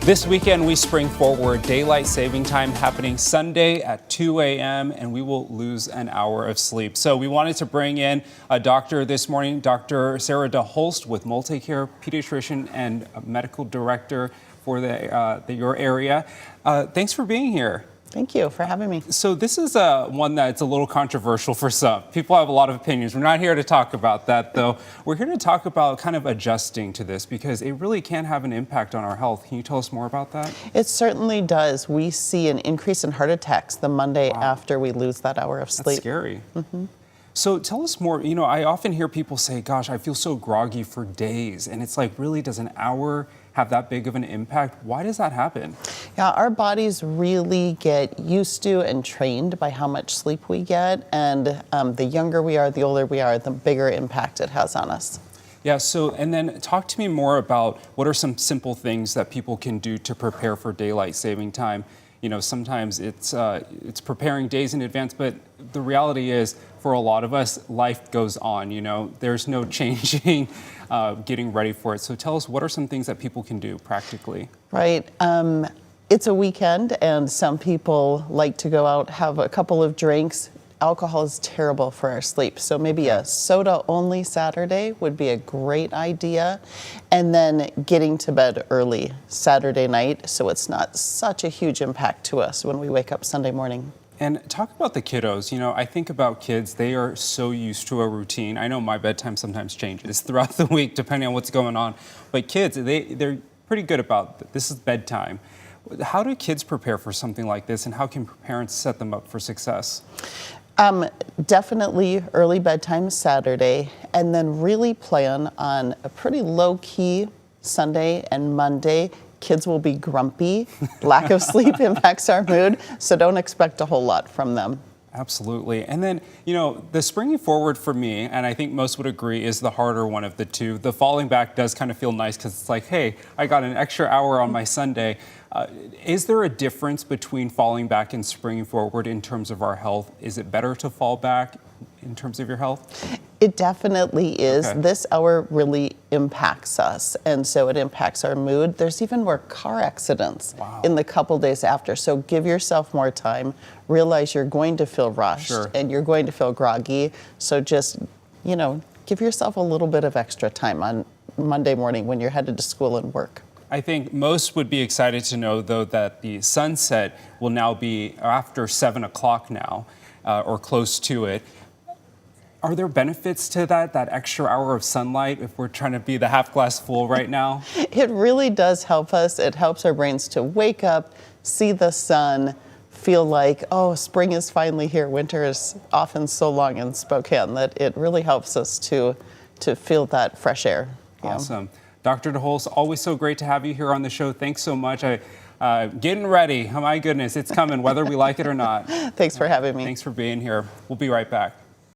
This weekend, we spring forward daylight saving time happening Sunday at 2 a.m. and we will lose an hour of sleep. So we wanted to bring in a doctor this morning, Dr. Sarah DeHolst with MultiCare, pediatrician and medical director for your area. Thanks for being here. Thank you for having me. So this is one that's a little controversial for some. People have a lot of opinions. We're not here to talk about that, though. We're here to talk about kind of adjusting to this because it really can have an impact on our health. Can you tell us more about that? It certainly does. We see an increase in heart attacks the Monday after we lose that hour of sleep. That's scary. Mm-hmm. So tell us more. You know, I often hear people say, gosh, I feel so groggy for days. And it's like, really, does an hour have that big of an impact? Why does that happen? Yeah, our bodies really get used to and trained by how much sleep we get. And the younger we are, the older we are, the bigger impact it has on us. Yeah, so, and then talk to me more about what are some simple things that people can do to prepare for daylight saving time. You know, sometimes it's preparing days in advance, but the reality is, for a lot of us, life goes on, you know. There's no changing, getting ready for it. So tell us, what are some things that people can do practically? Right. It's a weekend, and some people like to go out, have a couple of drinks. Alcohol is terrible for our sleep, so maybe a soda-only Saturday would be a great idea. And then getting to bed early Saturday night so it's not such a huge impact to us when we wake up Sunday morning. And talk about the kiddos. You know, I think about kids, they are so used to a routine. I know my bedtime sometimes changes throughout the week depending on what's going on. But kids, they're pretty good about this is bedtime. How do kids prepare for something like this, and how can parents set them up for success? Definitely early bedtime Saturday, and then really plan on a pretty low-key Sunday and Monday. Kids will be grumpy. Lack of sleep impacts our mood, so don't expect a whole lot from them. Absolutely. And then, you know, the springing forward for me, and I think most would agree, is the harder one of the two. The falling back does kind of feel nice because it's like, hey, I got an extra hour on my Sunday. Is there a difference between falling back and springing forward in terms of our health? Is it better to fall back in terms of your health? It definitely is. Okay. This hour really impacts us, and so it impacts our mood. There's even more car accidents in the couple days after, so give yourself more time. Realize you're going to feel rushed and you're going to feel groggy, so just, you know, give yourself a little bit of extra time on Monday morning when you're headed to school and work. I think most would be excited to know, though, that the sunset will now be after 7 o'clock now, or close to it. Are there benefits to that extra hour of sunlight if we're trying to be the half glass full right now? It really does help us. It helps our brains to wake up, see the sun, feel like, oh, spring is finally here. Winter is often so long in Spokane that it really helps us to feel that fresh air. Awesome. Dr. DeHolst, always so great to have you here on the show. Thanks so much. Getting ready. Oh, my goodness, it's coming, whether we like it or not. Thanks for having me. Thanks for being here. We'll be right back.